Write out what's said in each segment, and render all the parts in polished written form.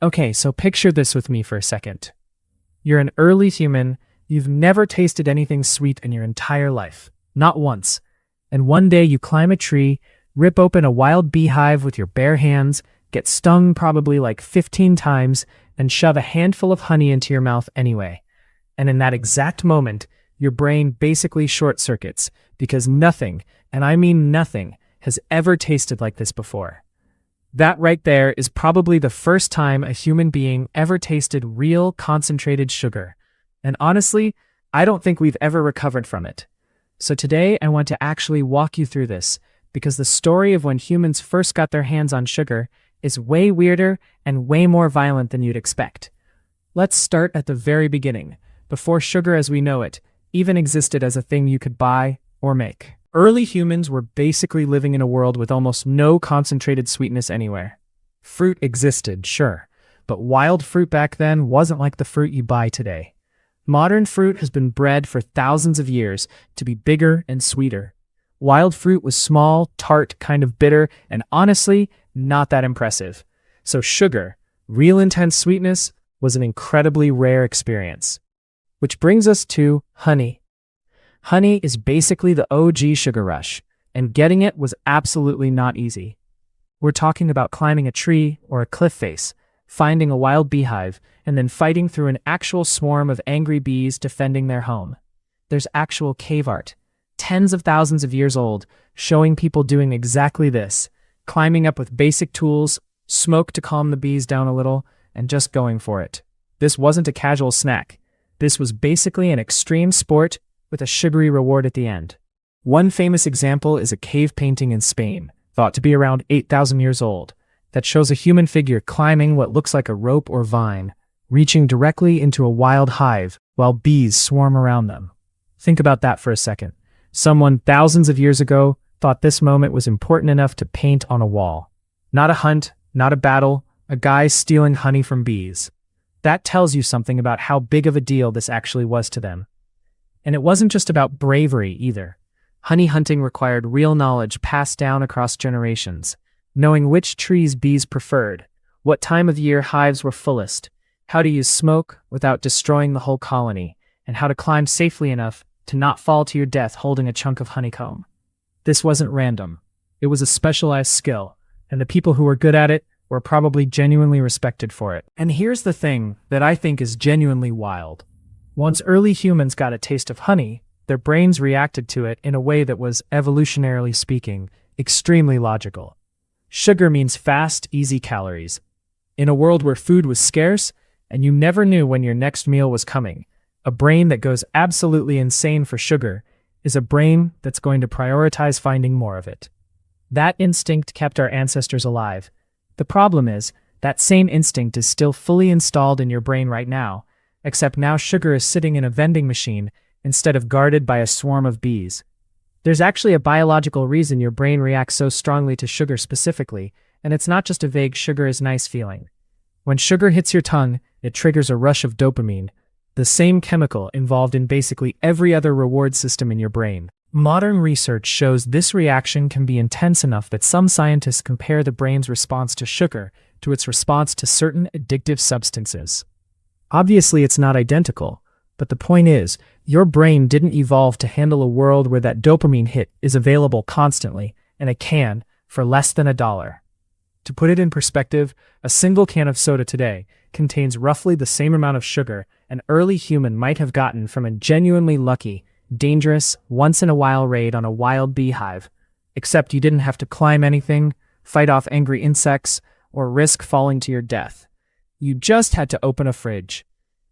Okay, so picture this with me for a second. You're an early human, you've never tasted anything sweet in your entire life. Not once. And one day you climb a tree, rip open a wild beehive with your bare hands, get stung probably like 15 times, and shove a handful of honey into your mouth anyway. And in that exact moment, your brain basically short-circuits, because nothing, and I mean nothing, has ever tasted like this before. That right there is probably the first time a human being ever tasted real concentrated sugar. And honestly, I don't think we've ever recovered from it. So today I want to actually walk you through this, because the story of when humans first got their hands on sugar is way weirder and way more violent than you'd expect. Let's start at the very beginning, before sugar as we know it even existed as a thing you could buy or make. Early humans were basically living in a world with almost no concentrated sweetness anywhere. Fruit existed, sure, but wild fruit back then wasn't like the fruit you buy today. Modern fruit has been bred for thousands of years to be bigger and sweeter. Wild fruit was small, tart, kind of bitter, and honestly, not that impressive. So sugar, real intense sweetness, was an incredibly rare experience. Which brings us to honey. Honey is basically the OG sugar rush, and getting it was absolutely not easy. We're talking about climbing a tree or a cliff face, finding a wild beehive, and then fighting through an actual swarm of angry bees defending their home. There's actual cave art, tens of thousands of years old, showing people doing exactly this, climbing up with basic tools, smoke to calm the bees down a little, and just going for it. This wasn't a casual snack. This was basically an extreme sport with a sugary reward at the end. One famous example is a cave painting in Spain, thought to be around 8,000 years old, that shows a human figure climbing what looks like a rope or vine, reaching directly into a wild hive while bees swarm around them. Think about that for a second. Someone thousands of years ago thought this moment was important enough to paint on a wall. Not a hunt, not a battle, a guy stealing honey from bees. That tells you something about how big of a deal this actually was to them. And it wasn't just about bravery either. Honey hunting required real knowledge passed down across generations, knowing which trees bees preferred, what time of year hives were fullest, how to use smoke without destroying the whole colony, and how to climb safely enough to not fall to your death holding a chunk of honeycomb. This wasn't random. It was a specialized skill, and the people who were good at it were probably genuinely respected for it. And here's the thing that I think is genuinely wild. Once early humans got a taste of honey, their brains reacted to it in a way that was, evolutionarily speaking, extremely logical. Sugar means fast, easy calories. In a world where food was scarce, and you never knew when your next meal was coming, a brain that goes absolutely insane for sugar is a brain that's going to prioritize finding more of it. That instinct kept our ancestors alive. The problem is, that same instinct is still fully installed in your brain right now, except now sugar is sitting in a vending machine instead of guarded by a swarm of bees. There's actually a biological reason your brain reacts so strongly to sugar specifically, and it's not just a vague sugar is nice feeling. When sugar hits your tongue, it triggers a rush of dopamine, the same chemical involved in basically every other reward system in your brain. Modern research shows this reaction can be intense enough that some scientists compare the brain's response to sugar to its response to certain addictive substances. Obviously, it's not identical, but the point is, your brain didn't evolve to handle a world where that dopamine hit is available constantly, in a can, for less than $1. To put it in perspective, a single can of soda today contains roughly the same amount of sugar an early human might have gotten from a genuinely lucky, dangerous, once-in-a-while raid on a wild beehive, except you didn't have to climb anything, fight off angry insects, or risk falling to your death. You just had to open a fridge.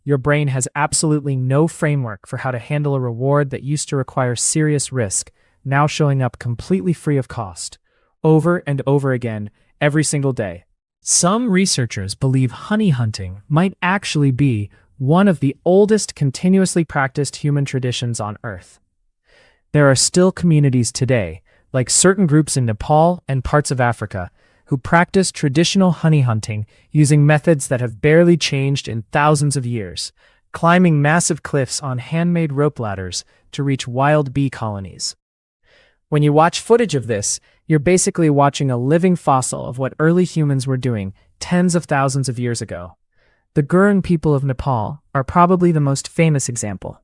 Your brain has absolutely no framework for how to handle a reward that used to require serious risk, now showing up completely free of cost, over and over again, every single day. Some researchers believe honey hunting might actually be one of the oldest continuously practiced human traditions on Earth. There are still communities today, like certain groups in Nepal and parts of Africa, who practice traditional honey hunting using methods that have barely changed in thousands of years, climbing massive cliffs on handmade rope ladders to reach wild bee colonies. When you watch footage of this, you're basically watching a living fossil of what early humans were doing tens of thousands of years ago. The Gurung people of Nepal are probably the most famous example.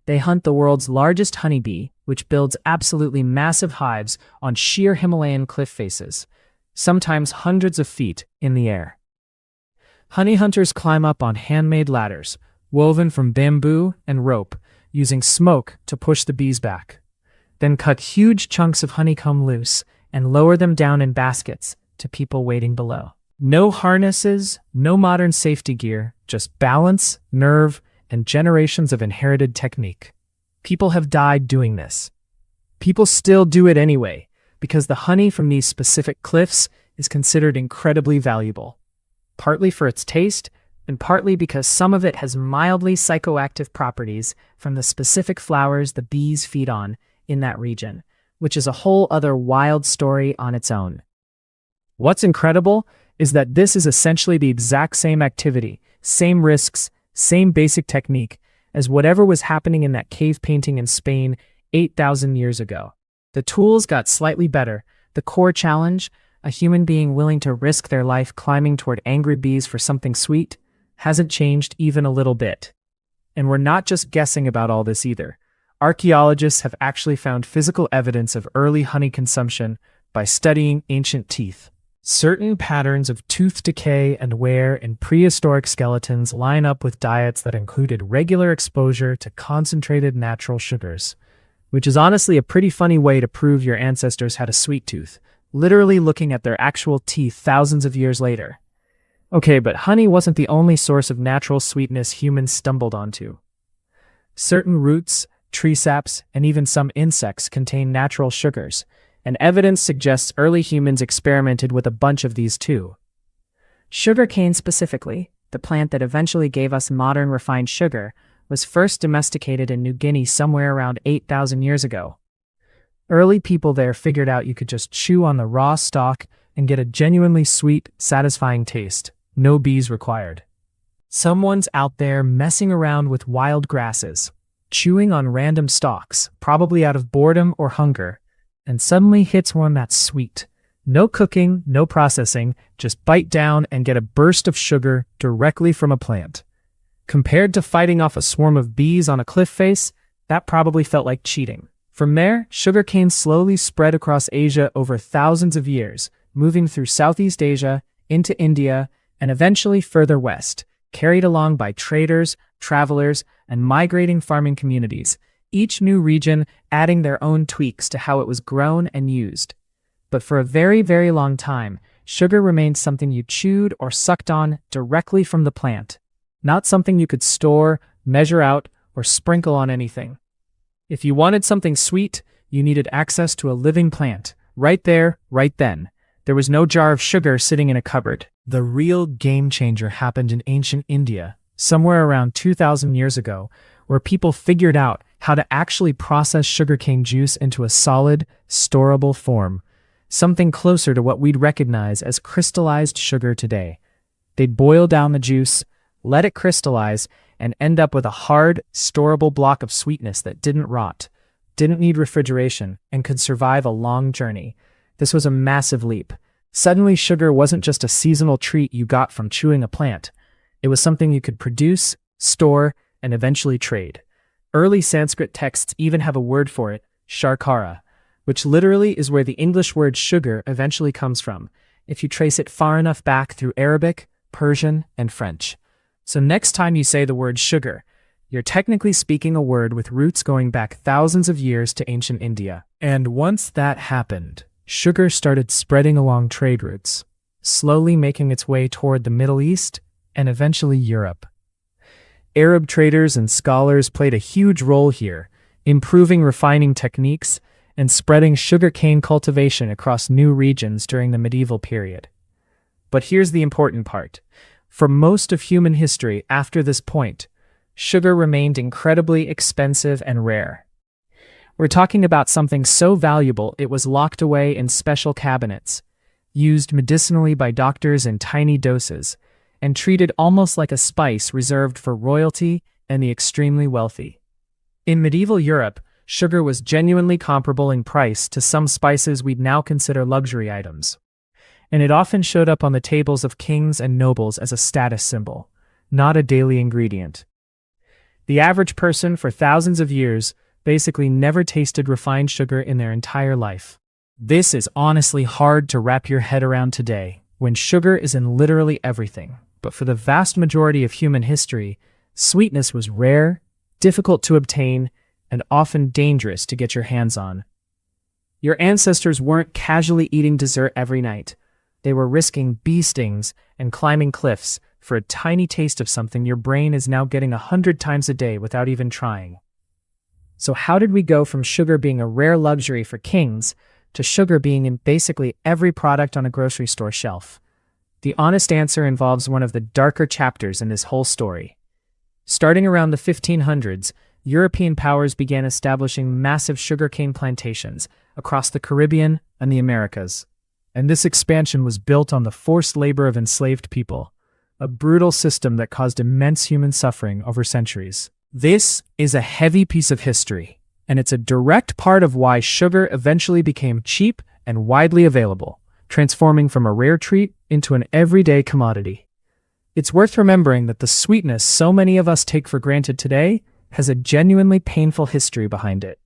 They hunt the world's largest honeybee, which builds absolutely massive hives on sheer Himalayan cliff faces, sometimes hundreds of feet in the air. Honey hunters climb up on handmade ladders, woven from bamboo and rope, using smoke to push the bees back. Then cut huge chunks of honeycomb loose and lower them down in baskets to people waiting below. No harnesses, no modern safety gear, just balance, nerve, and generations of inherited technique. People have died doing this. People still do it anyway, because the honey from these specific cliffs is considered incredibly valuable. Partly for its taste, and partly because some of it has mildly psychoactive properties from the specific flowers the bees feed on in that region, which is a whole other wild story on its own. What's incredible is that this is essentially the exact same activity, same risks, same basic technique as whatever was happening in that cave painting in Spain 8,000 years ago. The tools got slightly better. The core challenge, a human being willing to risk their life climbing toward angry bees for something sweet, hasn't changed even a little bit. And we're not just guessing about all this either. Archaeologists have actually found physical evidence of early honey consumption by studying ancient teeth. Certain patterns of tooth decay and wear in prehistoric skeletons line up with diets that included regular exposure to concentrated natural sugars, which is honestly a pretty funny way to prove your ancestors had a sweet tooth, literally looking at their actual teeth thousands of years later. Okay, but honey wasn't the only source of natural sweetness humans stumbled onto. Certain roots, tree saps, and even some insects contain natural sugars, and evidence suggests early humans experimented with a bunch of these too. Sugarcane specifically, the plant that eventually gave us modern refined sugar, was first domesticated in New Guinea somewhere around 8,000 years ago. Early people there figured out you could just chew on the raw stalk and get a genuinely sweet, satisfying taste, no bees required. Someone's out there messing around with wild grasses, chewing on random stalks, probably out of boredom or hunger, and suddenly hits one that's sweet. No cooking, no processing, just bite down and get a burst of sugar directly from a plant. Compared to fighting off a swarm of bees on a cliff face, that probably felt like cheating. From there, sugarcane slowly spread across Asia over thousands of years, moving through Southeast Asia, into India, and eventually further west, carried along by traders, travelers, and migrating farming communities, each new region adding their own tweaks to how it was grown and used. But for a very, very long time, sugar remained something you chewed or sucked on directly from the plant, not something you could store, measure out, or sprinkle on anything. If you wanted something sweet, you needed access to a living plant, right there, right then. There was no jar of sugar sitting in a cupboard. The real game changer happened in ancient India, somewhere around 2,000 years ago, where people figured out how to actually process sugarcane juice into a solid, storable form, something closer to what we'd recognize as crystallized sugar today. They'd boil down the juice, let it crystallize, and end up with a hard, storable block of sweetness that didn't rot, didn't need refrigeration, and could survive a long journey. This was a massive leap. Suddenly, sugar wasn't just a seasonal treat you got from chewing a plant. It was something you could produce, store, and eventually trade. Early Sanskrit texts even have a word for it, sharkara, which literally is where the English word sugar eventually comes from, if you trace it far enough back through Arabic, Persian, and French. So next time you say the word sugar, you're technically speaking a word with roots going back thousands of years to ancient India. And once that happened, sugar started spreading along trade routes, slowly making its way toward the Middle East and eventually Europe. Arab traders and scholars played a huge role here, improving refining techniques and spreading sugarcane cultivation across new regions during the medieval period. But here's the important part. For most of human history after this point, sugar remained incredibly expensive and rare. We're talking about something so valuable it was locked away in special cabinets, used medicinally by doctors in tiny doses, and treated almost like a spice reserved for royalty and the extremely wealthy. In medieval Europe, sugar was genuinely comparable in price to some spices we'd now consider luxury items. and it often showed up on the tables of kings and nobles as a status symbol, not a daily ingredient. The average person for thousands of years basically never tasted refined sugar in their entire life. This is honestly hard to wrap your head around today, when sugar is in literally everything. But for the vast majority of human history, sweetness was rare, difficult to obtain, and often dangerous to get your hands on. Your ancestors weren't casually eating dessert every night. They were risking bee stings and climbing cliffs for a tiny taste of something your brain is now getting 100 times a day without even trying. So how did we go from sugar being a rare luxury for kings to sugar being in basically every product on a grocery store shelf? The honest answer involves one of the darker chapters in this whole story. Starting around the 1500s, European powers began establishing massive sugarcane plantations across the Caribbean and the Americas. And this expansion was built on the forced labor of enslaved people, a brutal system that caused immense human suffering over centuries. This is a heavy piece of history, and it's a direct part of why sugar eventually became cheap and widely available, transforming from a rare treat into an everyday commodity. It's worth remembering that the sweetness so many of us take for granted today has a genuinely painful history behind it.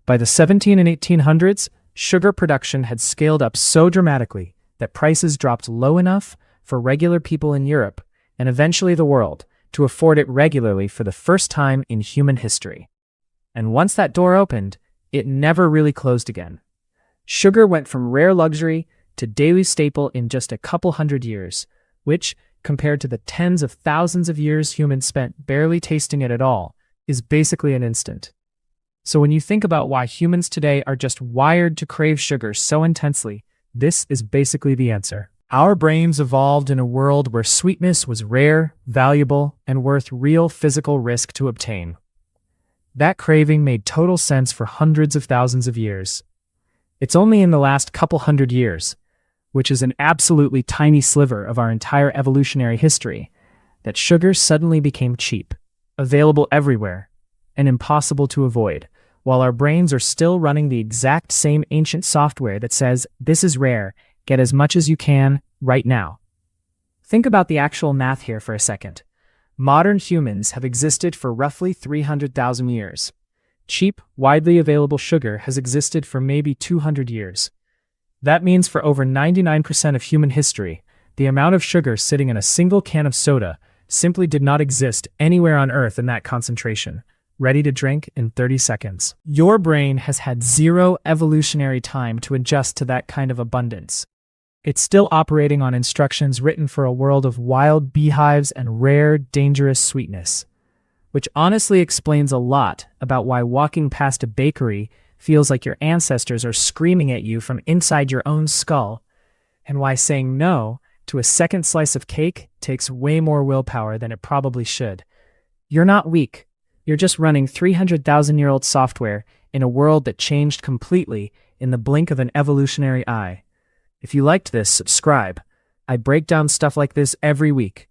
By the 1700s and 1800s, sugar production had scaled up so dramatically that prices dropped low enough for regular people in Europe, and eventually the world, to afford it regularly for the first time in human history. And once that door opened, it never really closed again. Sugar went from rare luxury to daily staple in just a couple hundred years, which, compared to the tens of thousands of years humans spent barely tasting it at all, is basically an instant. So when you think about why humans today are just wired to crave sugar so intensely, this is basically the answer. Our brains evolved in a world where sweetness was rare, valuable, and worth real physical risk to obtain. That craving made total sense for hundreds of thousands of years. It's only in the last couple hundred years, which is an absolutely tiny sliver of our entire evolutionary history, that sugar suddenly became cheap, available everywhere, and impossible to avoid, while our brains are still running the exact same ancient software that says, "This is rare, get as much as you can, right now." Think about the actual math here for a second. Modern humans have existed for roughly 300,000 years. Cheap, widely available sugar has existed for maybe 200 years. That means for over 99% of human history, the amount of sugar sitting in a single can of soda simply did not exist anywhere on Earth in that concentration, ready to drink in 30 seconds. Your brain has had zero evolutionary time to adjust to that kind of abundance. It's still operating on instructions written for a world of wild beehives and rare, dangerous sweetness, which honestly explains a lot about why walking past a bakery feels like your ancestors are screaming at you from inside your own skull, and why saying no to a second slice of cake takes way more willpower than it probably should. You're not weak. You're just running 300,000-year-old software in a world that changed completely in the blink of an evolutionary eye. If you liked this, subscribe. I break down stuff like this every week.